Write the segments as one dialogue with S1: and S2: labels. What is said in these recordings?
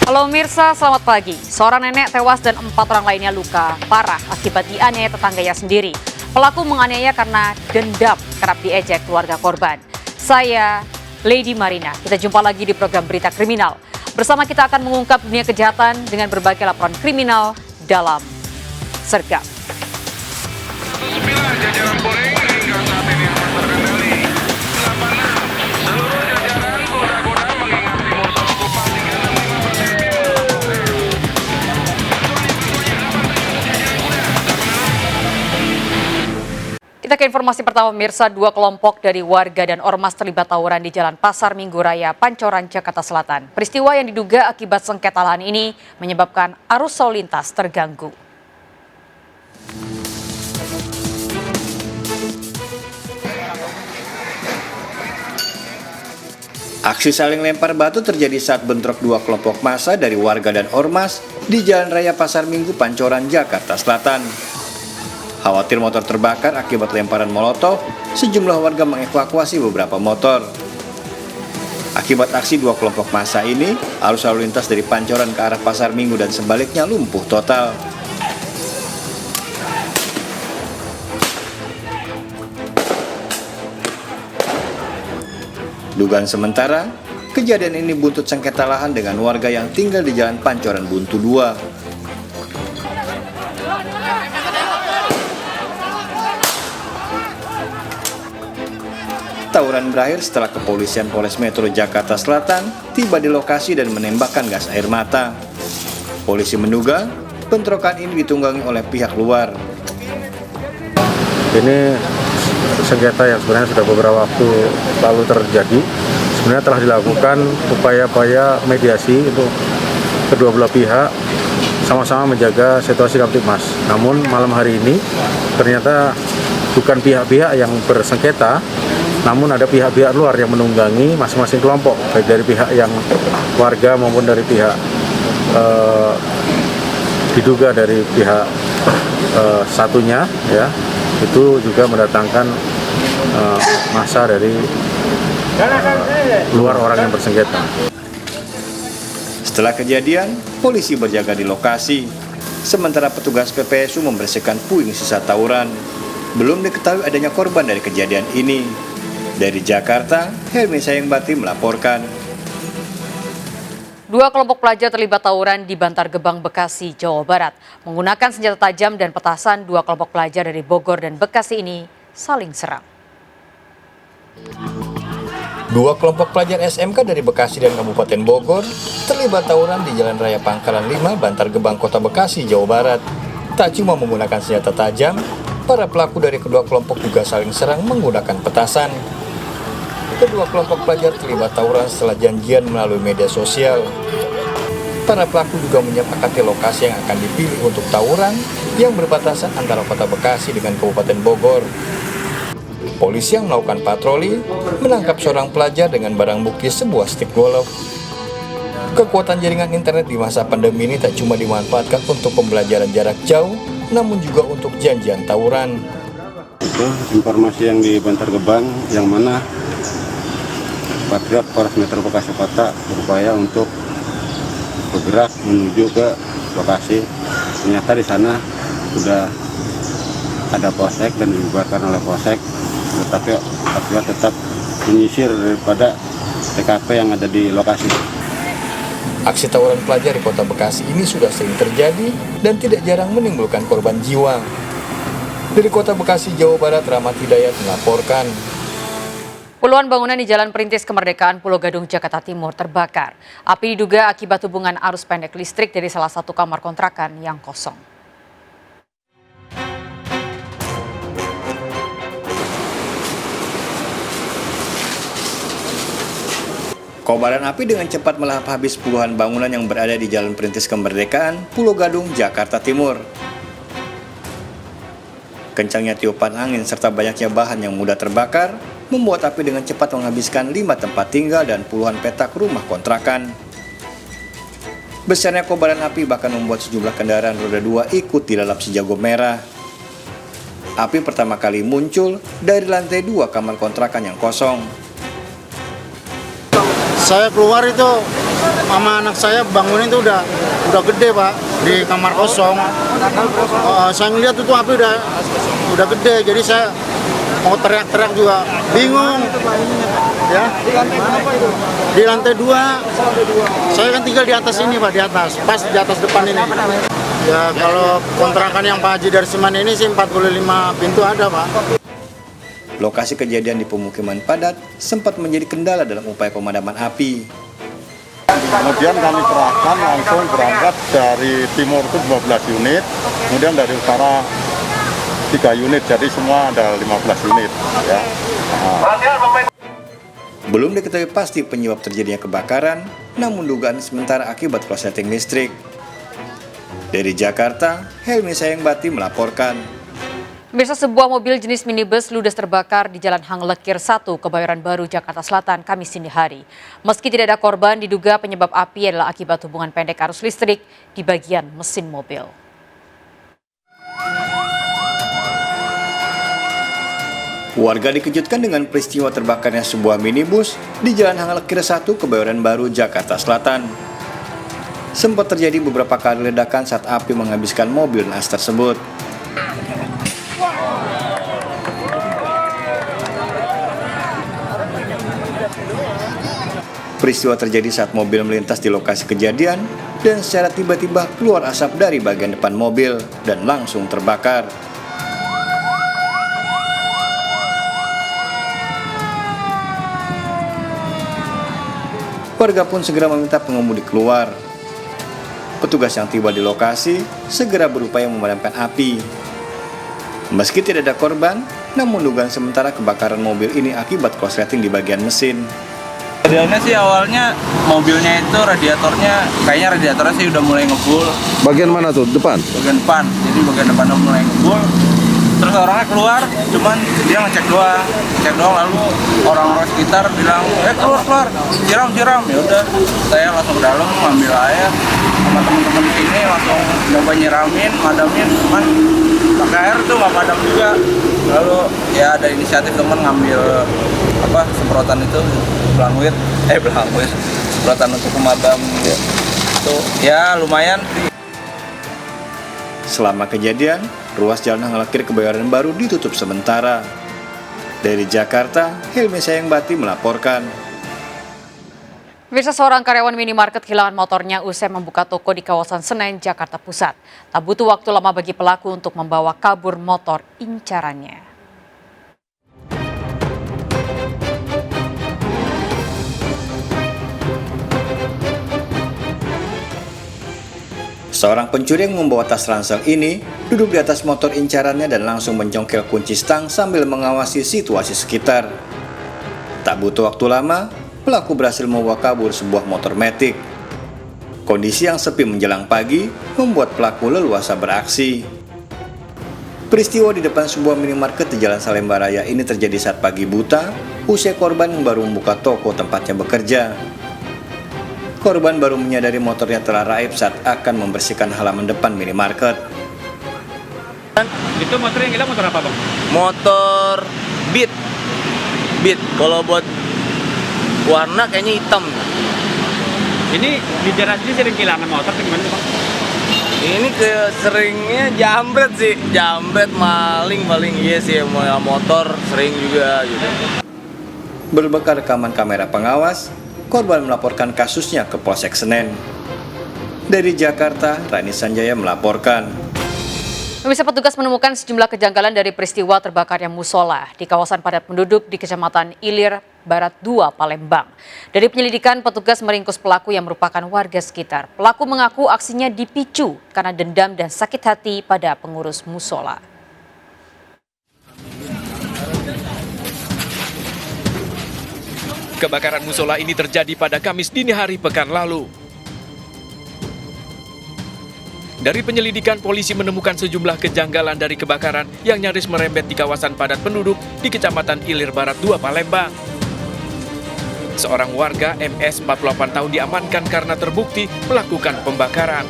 S1: Halo Mirsa, selamat pagi. Seorang nenek tewas dan 4 orang lainnya luka parah akibat dianiaya tetangganya sendiri. Pelaku menganiaya karena dendam, kerap diejek keluarga korban. Saya Lady Marina, kita jumpa lagi di program Berita Kriminal. Bersama kita akan mengungkap dunia kejahatan dengan berbagai laporan kriminal dalam Sergap.
S2: Jajaran Polri hingga saat ini aman terkendali. 86 seluruh jajaran Polda mengingat timur Solokupa 365%.
S1: Kita ke informasi pertama, Mirsa. 2 kelompok dari warga dan ormas terlibat tawuran di Jalan Pasar Minggu Raya, Pancoran, Jakarta Selatan. Peristiwa yang diduga akibat sengketa lahan ini menyebabkan arus lalu lintas terganggu.
S3: Aksi saling lempar batu terjadi saat bentrok 2 kelompok massa dari warga dan ormas di Jalan Raya Pasar Minggu, Pancoran, Jakarta Selatan. Khawatir motor terbakar akibat lemparan molotov, sejumlah warga mengevakuasi beberapa motor. Akibat aksi 2 kelompok massa ini, arus lalu lintas dari Pancoran ke arah Pasar Minggu dan sebaliknya lumpuh total. Dugaan sementara, kejadian ini buntut sengketa lahan dengan warga yang tinggal di Jalan Pancoran Buntu 2. Tawuran berakhir setelah kepolisian Polres Metro Jakarta Selatan tiba di lokasi dan menembakkan gas air mata. Polisi menduga bentrokan ini ditunggangi oleh pihak luar.
S4: Ini sengketa yang sebenarnya sudah beberapa waktu lalu terjadi. Sebenarnya telah dilakukan upaya-upaya mediasi untuk kedua belah pihak sama-sama menjaga situasi Kamtipmas. Namun malam hari ini ternyata bukan pihak-pihak yang bersengketa, namun ada pihak-pihak luar yang menunggangi masing-masing kelompok, baik dari pihak yang warga maupun dari pihak diduga dari pihak satunya, ya, itu juga mendatangkan massa dari luar orang yang bersengketa.
S3: Setelah kejadian, polisi berjaga di lokasi, sementara petugas PPSU membersihkan puing sisa tawuran. Belum diketahui adanya korban dari kejadian ini. Dari Jakarta, Helmi Sayengbati melaporkan.
S1: 2 kelompok pelajar terlibat tawuran di Bantar Gebang, Bekasi, Jawa Barat. Menggunakan senjata tajam dan petasan, 2 kelompok pelajar dari Bogor dan Bekasi ini saling serang.
S3: 2 kelompok pelajar SMK dari Bekasi dan Kabupaten Bogor terlibat tawuran di Jalan Raya Pangkalan 5, Bantar Gebang, Kota Bekasi, Jawa Barat. Tak cuma menggunakan senjata tajam, para pelaku dari kedua kelompok juga saling serang menggunakan petasan. Kedua kelompok pelajar terlibat tawuran setelah janjian melalui media sosial. Para pelaku juga menyepakati lokasi yang akan dipilih untuk tawuran yang berbatasan antara Kota Bekasi dengan Kabupaten Bogor. Polisi yang melakukan patroli menangkap seorang pelajar dengan barang bukti sebuah stik golf. Kekuatan jaringan internet di masa pandemi ini tak cuma dimanfaatkan untuk pembelajaran jarak jauh, namun juga untuk janjian tawuran.
S5: Itu informasi yang di Bantar Gebang, yang mana Patriot Polres Metro Bekasi Kota berupaya untuk bergerak menuju ke lokasi. Ternyata di sana sudah ada polsek dan dibubarkan oleh polsek, tetapi Patriot tetap menyisir daripada TKP yang ada di lokasi.
S3: Aksi tawuran pelajar di Kota Bekasi ini sudah sering terjadi dan tidak jarang menimbulkan korban jiwa. Dari Kota Bekasi, Jawa Barat, Rahmat Hidayat melaporkan.
S1: Puluhan bangunan di Jalan Perintis Kemerdekaan Pulau Gadung, Jakarta Timur terbakar. Api diduga akibat hubungan arus pendek listrik dari salah satu kamar kontrakan yang kosong.
S3: Kobaran api dengan cepat melahap habis puluhan bangunan yang berada di Jalan Perintis Kemerdekaan, Pulau Gadung, Jakarta Timur. Kencangnya tiupan angin serta banyaknya bahan yang mudah terbakar membuat api dengan cepat menghabiskan 5 tempat tinggal dan puluhan petak rumah kontrakan. Besarnya kobaran api bahkan membuat sejumlah kendaraan roda 2 ikut dilalap si jago merah. Api pertama kali muncul dari lantai 2 kamar kontrakan yang kosong.
S6: Saya keluar itu sama anak saya bangunin itu udah gede Pak, di kamar kosong. Saya ngeliat itu api udah gede, jadi saya mau teriak-teriak juga bingung. Ya, di lantai 2. Saya kan tinggal di atas ini Pak, di atas, pas di atas depan ini. Ya kalau kontrakan yang Pak Haji Darsiman ini sih 45 pintu ada Pak.
S3: Lokasi kejadian di pemukiman padat sempat menjadi kendala dalam upaya pemadaman api.
S4: Kemudian kami kerahkan langsung berangkat dari timur itu 12 unit, kemudian dari utara 3 unit, jadi semua ada 15 unit. Ya.
S3: Belum diketahui pasti penyebab terjadinya kebakaran, namun dugaan sementara akibat korsleting listrik. Dari Jakarta, Helmi Sayangbati melaporkan.
S1: Pemirsa, sebuah mobil jenis minibus ludes terbakar di Jalan Hang Lekir 1, Kebayoran Baru, Jakarta Selatan, Kamis dini hari. Meski tidak ada korban, diduga penyebab api adalah akibat hubungan pendek arus listrik di bagian mesin mobil.
S3: Warga dikejutkan dengan peristiwa terbakarnya sebuah minibus di Jalan Hang Lekir 1, Kebayoran Baru, Jakarta Selatan. Sempat terjadi beberapa kali ledakan saat api menghabiskan mobil naas tersebut. Peristiwa terjadi saat mobil melintas di lokasi kejadian dan secara tiba-tiba keluar asap dari bagian depan mobil dan langsung terbakar. Warga pun segera meminta pengemudi keluar. Petugas yang tiba di lokasi segera berupaya memadamkan api. Meski tidak ada korban, namun dugaan sementara kebakaran mobil ini akibat korsleting di bagian mesin.
S7: Kejadiannya sih awalnya mobilnya itu kayaknya radiatornya sih udah mulai ngebul.
S8: Bagian mana tuh? Depan?
S7: Bagian depan, jadi bagian depan udah mulai ngebul. Terus orangnya keluar, cuman dia ngecek doang lalu orang-orang sekitar bilang, keluar, siram. Ya udah, saya langsung ke dalam ngambil air sama teman-teman sini langsung nyoba nyiramin, madamin, cuman pakai air tuh nggak padam juga. Lalu ya ada inisiatif teman ngambil semprotan itu belangwit, semprotan untuk pemadam itu ya lumayan.
S3: Selama kejadian, ruas Jalan Hang Lekir Kebayoran Baru ditutup sementara. Dari Jakarta, Helmi Sayangbati melaporkan.
S1: Pemirsa, seorang karyawan minimarket kehilangan motornya usai membuka toko di kawasan Senen, Jakarta Pusat. Tak butuh waktu lama bagi pelaku untuk membawa kabur motor incarannya.
S3: Seorang pencuri yang membawa tas ransel ini duduk di atas motor incarannya dan langsung mencongkel kunci stang sambil mengawasi situasi sekitar. Tak butuh waktu lama, pelaku berhasil membawa kabur sebuah motor matic. Kondisi yang sepi menjelang pagi membuat pelaku leluasa beraksi. Peristiwa di depan sebuah minimarket di Jalan Salemba Raya ini terjadi saat pagi buta, usai korban yang baru membuka toko tempatnya bekerja. Korban baru menyadari motornya telah raib saat akan membersihkan halaman depan minimarket.
S9: Itu motor yang hilang motor apa, Bang?
S10: Motor Beat. Kalau buat warna kayaknya hitam.
S9: Ini di daerah sini sering kehilangan motor atau gimana, Bang?
S10: Ini seringnya jambret maling iya sih, motor sering juga gitu.
S3: Berbekal rekaman kamera pengawas, korban melaporkan kasusnya ke Polsek Senen. Dari Jakarta, Rani Sanjaya melaporkan.
S1: Pemirsa, petugas menemukan sejumlah kejanggalan dari peristiwa terbakarnya musola di kawasan padat penduduk di Kecamatan Ilir Barat 2, Palembang. Dari penyelidikan, petugas meringkus pelaku yang merupakan warga sekitar. Pelaku mengaku aksinya dipicu karena dendam dan sakit hati pada pengurus musola.
S11: Kebakaran musola ini terjadi pada Kamis dini hari pekan lalu. Dari penyelidikan, polisi menemukan sejumlah kejanggalan dari kebakaran yang nyaris merembet di kawasan padat penduduk di Kecamatan Ilir Barat 2, Palembang. Seorang warga MS 48 tahun diamankan karena terbukti melakukan pembakaran.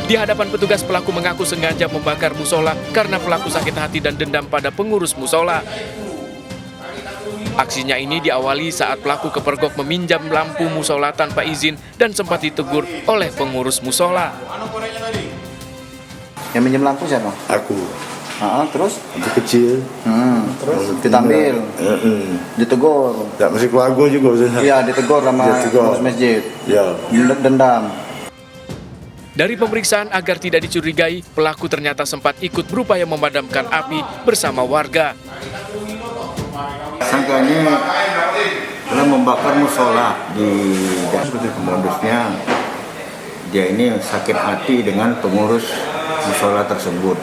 S11: Di hadapan petugas, pelaku mengaku sengaja membakar musola karena pelaku sakit hati dan dendam pada pengurus musola. Aksinya ini diawali saat pelaku kepergok meminjam lampu musola tanpa izin dan sempat ditegur oleh pengurus musola.
S6: Yang minjem lampu siapa?
S8: Aku.
S6: Terus?
S8: Itu kecil.
S6: Terus ditambil, ditegur.
S8: Tak masih keluarga juga.
S6: Iya, ditegur sama pengurus masjid.
S8: Ya.
S6: Dendam.
S11: Dari pemeriksaan agar tidak dicurigai, pelaku ternyata sempat ikut berupaya memadamkan api bersama warga.
S6: Sangka ini telah membakar musola di modusnya. Dia ini sakit hati dengan pengurus musola tersebut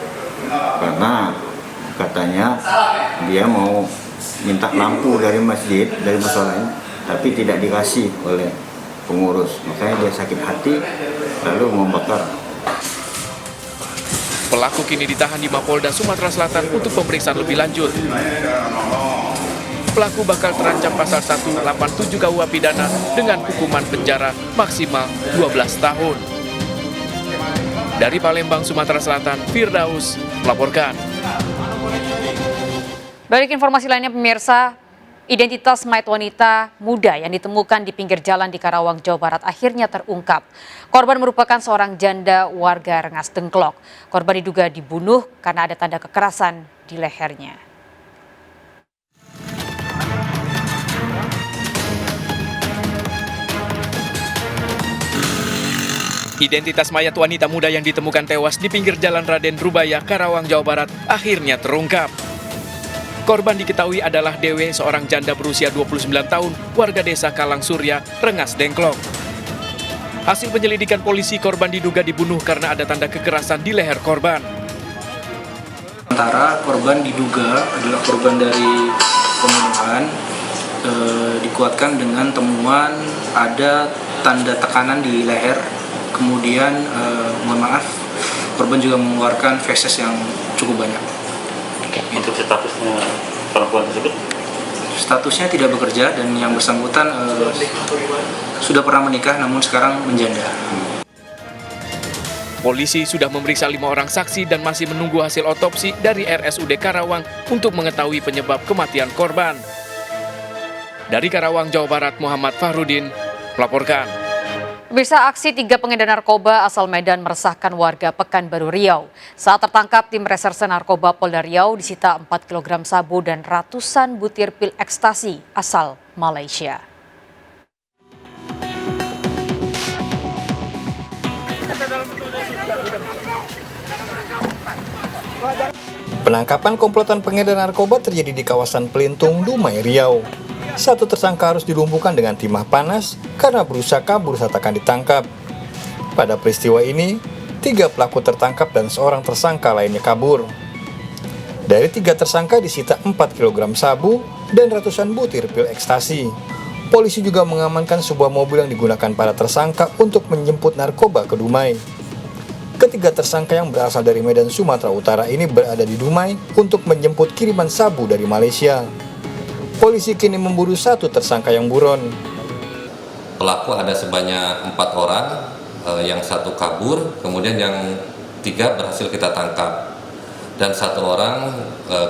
S6: karena katanya dia mau minta lampu dari masjid, dari musola ini, tapi tidak dikasih oleh pengurus. Makanya dia sakit hati lalu membakar.
S11: Pelaku kini ditahan di Mapolda Sumatera Selatan untuk pemeriksaan lebih lanjut. Pelaku bakal terancam pasal 187 KUH pidana dengan hukuman penjara maksimal 12 tahun. Dari Palembang, Sumatera Selatan, Firdaus melaporkan.
S1: Balik informasi lainnya pemirsa, identitas mayat wanita muda yang ditemukan di pinggir jalan di Karawang, Jawa Barat akhirnya terungkap. Korban merupakan seorang janda warga Rengas Dengklok. Korban diduga dibunuh karena ada tanda kekerasan di lehernya.
S11: Identitas mayat wanita muda yang ditemukan tewas di pinggir jalan Raden Rubaya, Karawang, Jawa Barat akhirnya terungkap. Korban diketahui adalah Dewe, seorang janda berusia 29 tahun, warga desa Kalang Surya, Rengas Dengklok. Hasil penyelidikan polisi, korban diduga dibunuh karena ada tanda kekerasan di leher korban.
S12: Sementara korban diduga adalah korban dari pembunuhan, dikuatkan dengan temuan ada tanda tekanan di leher. Kemudian, mohon maaf, korban juga mengeluarkan feses yang cukup banyak.
S13: Untuk statusnya perempuan tersebut?
S12: Statusnya tidak bekerja dan yang bersangkutan sudah pernah menikah namun sekarang menjanda.
S11: Polisi sudah memeriksa 5 orang saksi dan masih menunggu hasil otopsi dari RSUD Karawang untuk mengetahui penyebab kematian korban. Dari Karawang, Jawa Barat, Muhammad Fahrudin melaporkan.
S1: Pemirsa, aksi 3 pengedar narkoba asal Medan meresahkan warga Pekanbaru Riau. Saat tertangkap, tim reserse narkoba Polda Riau disita 4 kg sabu dan ratusan butir pil ekstasi asal Malaysia.
S3: Penangkapan komplotan pengedar narkoba terjadi di kawasan Pelintung, Dumai, Riau. Satu tersangka harus dilumpuhkan dengan timah panas karena berusaha kabur saat akan ditangkap. Pada peristiwa ini, 3 pelaku tertangkap dan seorang tersangka lainnya kabur. Dari 3 tersangka disita 4 kg sabu dan ratusan butir pil ekstasi. Polisi juga mengamankan sebuah mobil yang digunakan para tersangka untuk menjemput narkoba ke Dumai. Ketiga tersangka yang berasal dari Medan, Sumatera Utara ini berada di Dumai untuk menjemput kiriman sabu dari Malaysia. Polisi kini memburu 1 tersangka yang buron.
S14: Pelaku ada sebanyak 4 orang, yang 1 kabur, kemudian yang 3 berhasil kita tangkap. Dan 1 orang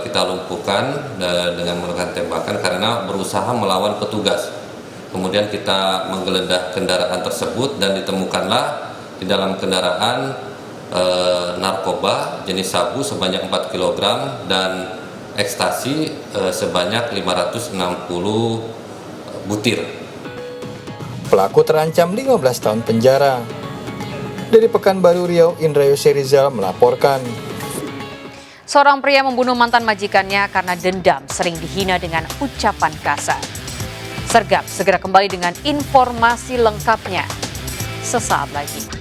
S14: kita lumpuhkan dengan menggunakan tembakan karena berusaha melawan petugas. Kemudian kita menggeledah kendaraan tersebut dan ditemukanlah di dalam kendaraan narkoba jenis sabu sebanyak 4 kg dan ekstasi sebanyak 560 butir.
S3: Pelaku terancam 15 tahun penjara. Dari Pekanbaru Riau, Indra Yoserizal melaporkan.
S1: Seorang pria membunuh mantan majikannya karena dendam sering dihina dengan ucapan kasar. Sergap segera kembali dengan informasi lengkapnya sesaat lagi.